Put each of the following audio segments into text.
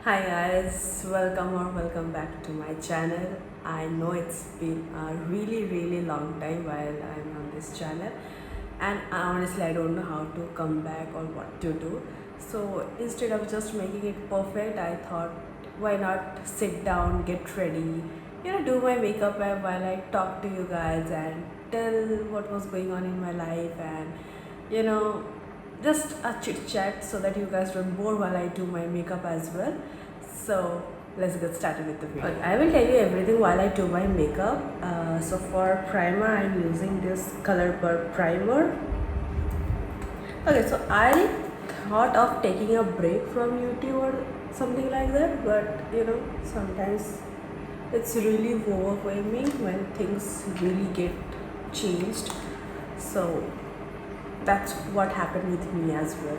Hi guys, welcome back to my channel. I know it's been a really long time while I'm on this channel, and honestly I don't know how to come back or what to do. So instead of just making it perfect, I thought why not sit down, get ready, do my makeup while I talk to you guys and tell what was going on in my life, and you know just a chit chat so that you guys don't bore while I do my makeup as well. So let's get started with the video. Okay, I will tell you everything while I do my makeup. So for primer, I'm using this Color Burr primer. Okay, so I thought of taking a break from YouTube or something like that, but sometimes it's really overwhelming when things really get changed. So that's what happened with me as well.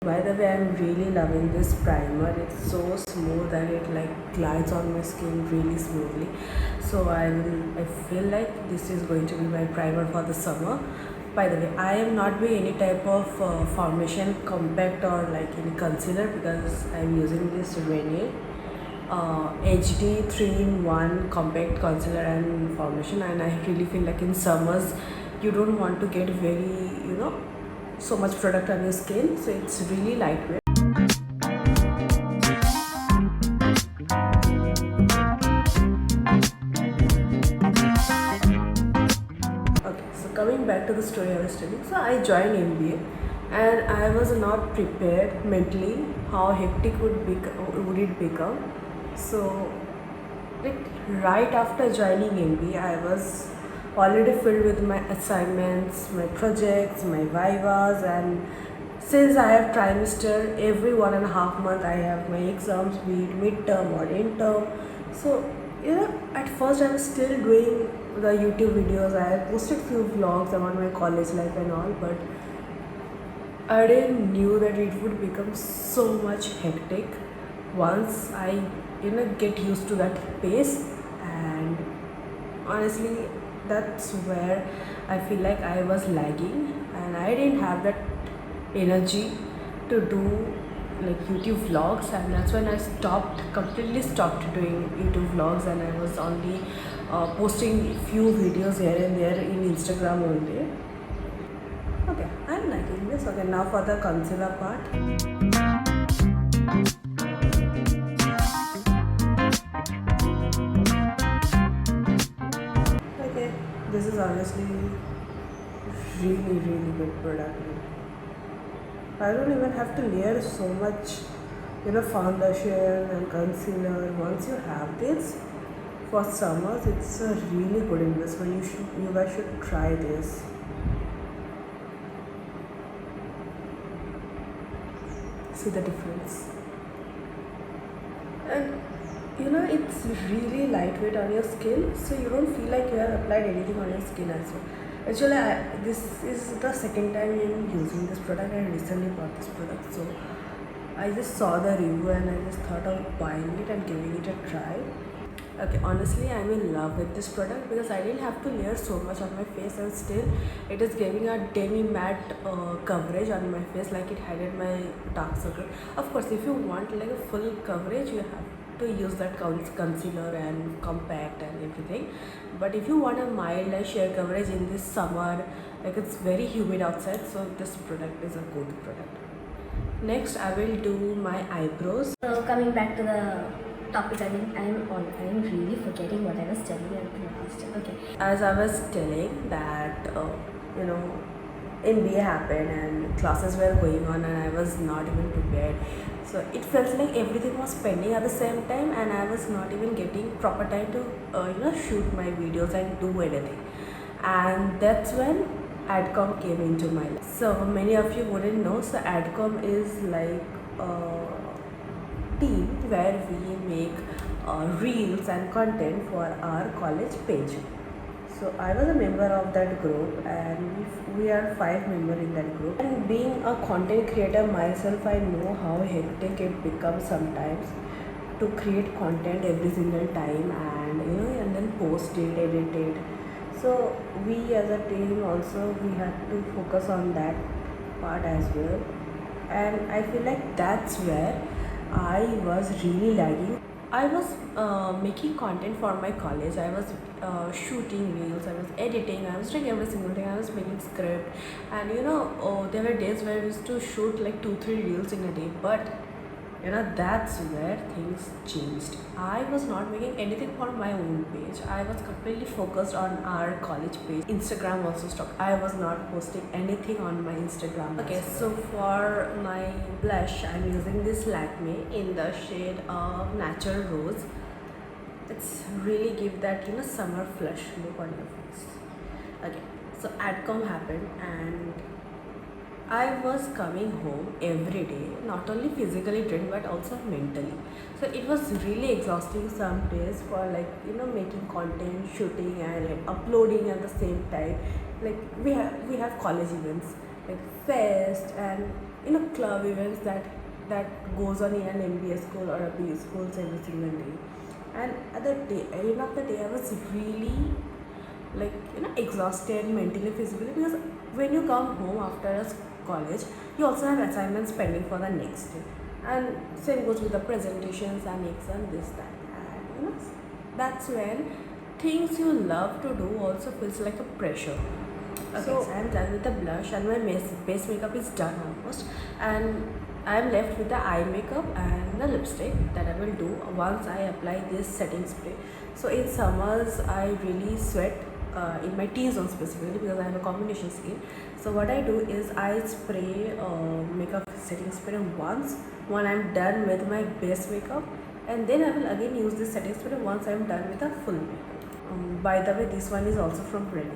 By the way, I'm really loving this primer. It's so smooth and it like glides on my skin really smoothly. So I feel like this is going to be my primer for the summer. By the way, I am not doing any type of foundation, compact or like any concealer because I'm using this Renee HD 3-in-1 compact concealer and foundation, and I really feel like in summers you don't want to get very so much product on your skin, so it's really lightweight. Okay, so coming back to the story I was telling, so I joined MBA and I was not prepared mentally how hectic would it become. So like right after joining MBA, I was already filled with my assignments, my projects, my vivas, and since I have trimester, every 1.5 months I have my exams, be it midterm or intern. So at first I was still doing the YouTube videos. I had posted few vlogs about my college life and all, but I didn't knew that it would become so much hectic once I get used to that pace. And honestly, that's where I feel like I was lagging and I didn't have that energy to do like YouTube vlogs, and that's when I completely stopped doing YouTube vlogs, and I was only posting few videos here and there in Instagram only. Okay, I'm liking this. Okay, now for the concealer part. Okay, this is honestly really good product. I don't even have to layer so much, foundation and concealer. Once you have this for summers, it's a really good investment. You guys should try this. See the difference. And it's really lightweight on your skin, so you don't feel like you have applied anything on your skin as well. Actually, this is the second time I'm using this product. I recently bought this product, so I just saw the review and I just thought of buying it and giving it a try. Okay, honestly, I'm in love with this product because I didn't have to layer so much on my face, and still it is giving a demi matte coverage on my face, like it hided my dark circle. Of course, if you want like a full coverage, you have to use that concealer and compact and everything. But if you want a mild and sheer coverage in this summer, like it's very humid outside, so this product is a good product. Next, I will do my eyebrows. So coming back to the topic again, I'm really forgetting what I was telling you at the last. Okay. As I was telling that NBA happened and classes were going on and I was not even prepared. So it felt like everything was pending at the same time and I was not even getting proper time to shoot my videos and do anything. And that's when AdCom came into my life. So many of you wouldn't know. So AdCom is like team where we make reels and content for our college page. So I was a member of that group, and we are 5 members in that group. And being a content creator myself, I know how hectic it becomes sometimes to create content every single time, and and then post it, edit it. So we as a team also we had to focus on that part as well. and I feel like that's where I was really lagging. I was making content for my college. I was shooting reels, I was editing, I was doing every single thing. I was making script, and there were days where I used to shoot like 2-3 reels in a day. But that's where things changed. I was not making anything for my own page. I was completely focused on our college page. Instagram also stopped. I was not posting anything on my Instagram. Okay, so for my blush, I'm using this Lakme in the shade of Natural Rose. It's really give that summer flush look on your face. Okay, so adcom happened, and I was coming home every day, not only physically drained but also mentally. So it was really exhausting some days for making content, shooting and uploading at the same time. Like we have college events like fest and club events that goes on in an MBA school or a BA schools every single day. And at the end of the day, I was really exhausted mentally, physically, because when you come home after a college, you also have assignments pending for the next day, and same goes with the presentations and exam, this that, and that's when things you love to do also feels like a pressure. Okay, so I'm done with the blush, and my base makeup is done almost, and I'm left with the eye makeup and the lipstick that I will do once I apply this setting spray. So in summers, I really sweat in my T-zone specifically because I have a combination skin. So what I do is I spray makeup setting spray once when I'm done with my base makeup, and then I will again use this setting spray once I'm done with the full makeup. By the way, this one is also from Vllo.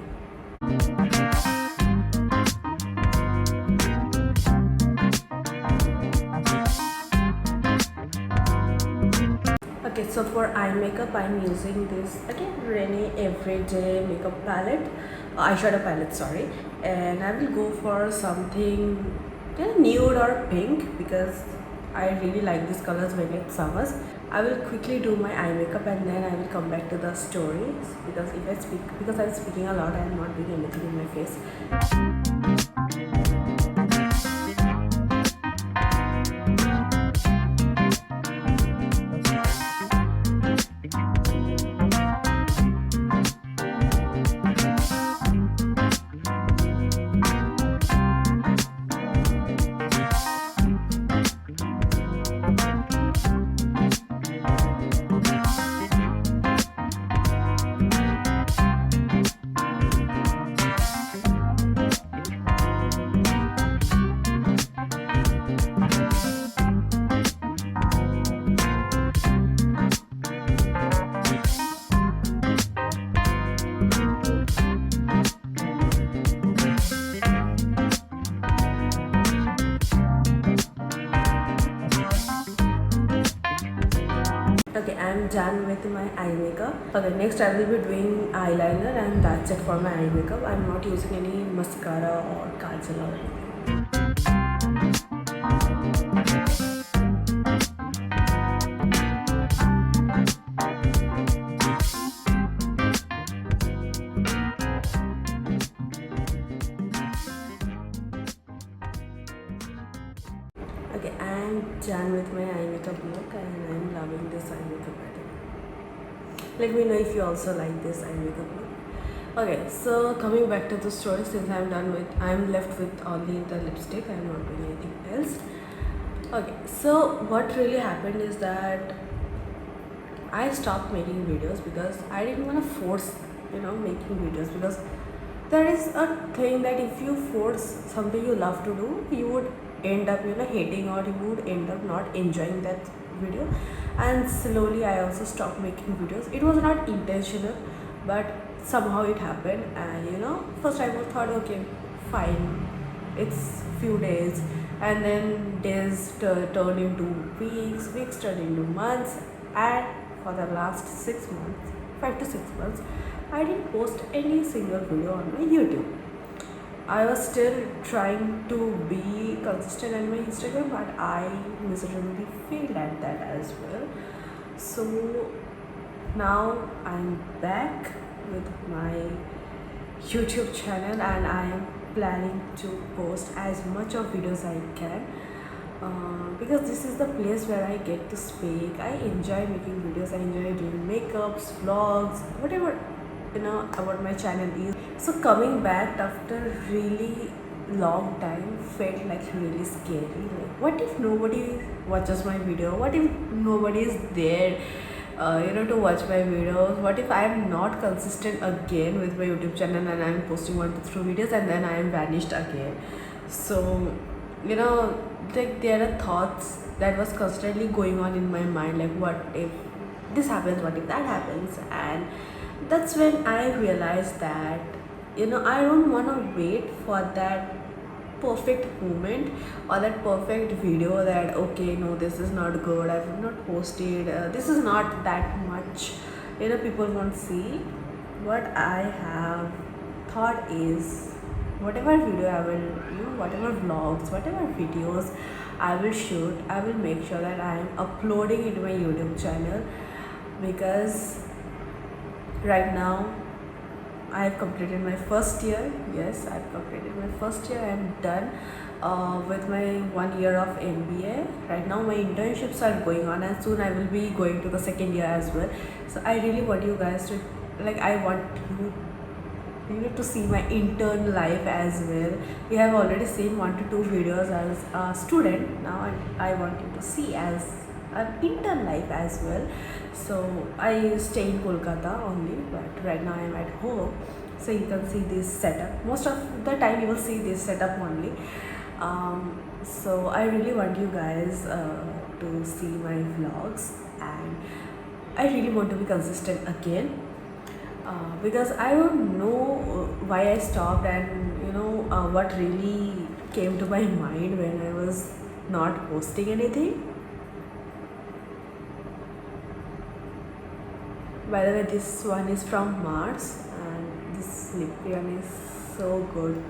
Okay, so for eye makeup, I'm using this again Renee Everyday Makeup Palette, eyeshadow palette, sorry, and I will go for something nude or pink because I really like these colors when it's summers. I will quickly do my eye makeup and then I will come back to the stories because because I'm speaking a lot, I am not doing anything in my face. Okay, I'm done with my eye makeup. Okay, next I will be doing eyeliner, and that's it for my eye makeup. I'm not using any mascara or kajal or anything. Okay, I'm done with my eye makeup look, and I'm loving this eye makeup pattern. Let me know if you also like this eye makeup look. Okay, so coming back to the story, since I'm left with only the lipstick, I'm not doing anything else. Okay, so what really happened is that I stopped making videos because I didn't want to force, making videos, because there is a thing that if you force something you love to do, you would end up, hating, or you would end up not enjoying that video. And slowly I also stopped making videos. It was not intentional, but somehow it happened. And first I thought, okay, fine, it's few days, and then days turned into weeks turned into months, and for the last 6 months, 5 to 6 months, I didn't post any single video on my YouTube. I was still trying to be consistent on my Instagram, but I miserably failed at that as well. So now I'm back with my YouTube channel, and I am planning to post as much of videos I can. because this is the place where I get to speak. I enjoy making videos, I enjoy doing makeups, vlogs, whatever about my channel is. So coming back after really long time felt like really scary. Like, what if nobody watches my video? What if nobody is there to watch my videos? What if I am not consistent again with my YouTube channel and I am posting 1 to 3 videos and then I am vanished again? So like there are thoughts that was constantly going on in my mind, like what if this happens, what if that happens. And that's when I realized that I don't want to wait for that perfect moment or that perfect video that okay, no, this is not good, I've not posted, this is not that much people won't see. What I have thought is whatever video I will whatever vlogs, whatever videos I will shoot, I will make sure that I am uploading it to my YouTube channel, because right now I have completed my first year. Yes, I have completed my first year. I am done with my 1 year of MBA. Right now my internships are going on and soon I will be going to the second year as well. So I really want you guys to, like, I want you to see my intern life as well. You have already seen 1 to 2 videos as a student. Now I want you to see as an intern life as well. So I stay in Kolkata only, but right now I am at home. So you can see this setup. Most of the time you will see this setup only. So I really want you guys to see my vlogs, and I really want to be consistent again, because I don't know why I stopped, and what really came to my mind when I was not posting anything. By the way, this one is from Mars, and this lip cream is so good.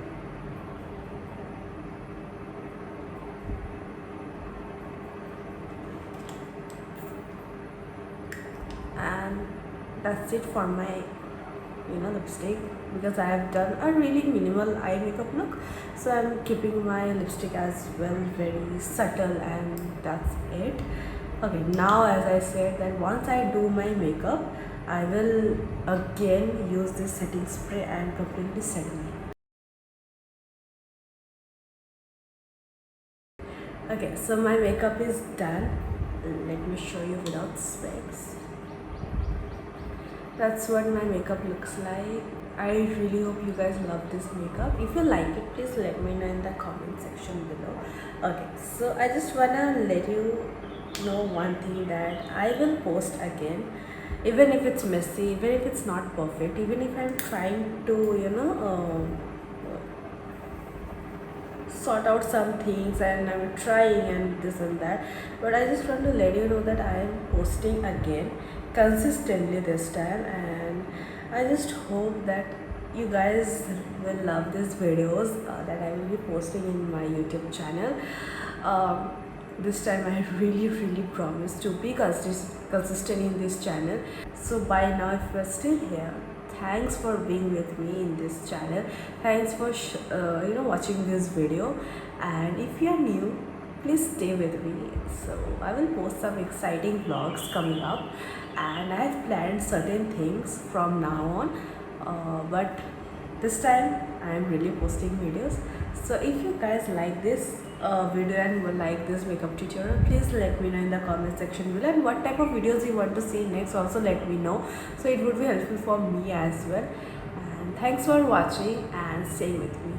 And that's it for my lipstick, because I have done a really minimal eye makeup look, so I'm keeping my lipstick as well very subtle, and that's it. Okay, now as I said that once I do my makeup, I will again use this setting spray and completely set me. Okay, so my makeup is done. Let me show you without specs. That's what my makeup looks like. I really hope you guys love this makeup. If you like it, please let me know in the comment section below. Okay, so I just wanna let you know one thing, that I will post again, even if it's messy, even if it's not perfect, even if I'm trying to sort out some things and I'm trying and this and that, but I just want to let you know that I am posting again consistently this time, and I just hope that you guys will love these videos that I will be posting in my YouTube channel. This time I really promise to be consistent in this channel. So by now, if you're still here, thanks for being with me in this channel. Thanks for watching this video, and if you're new, please stay with me. So I will post some exciting vlogs coming up, and I have planned certain things from now on, but this time I am really posting videos. So if you guys like this video and would like this makeup tutorial, please let me know in the comment section below, and what type of videos you want to see next also let me know, so it would be helpful for me as well. And thanks for watching and staying with me.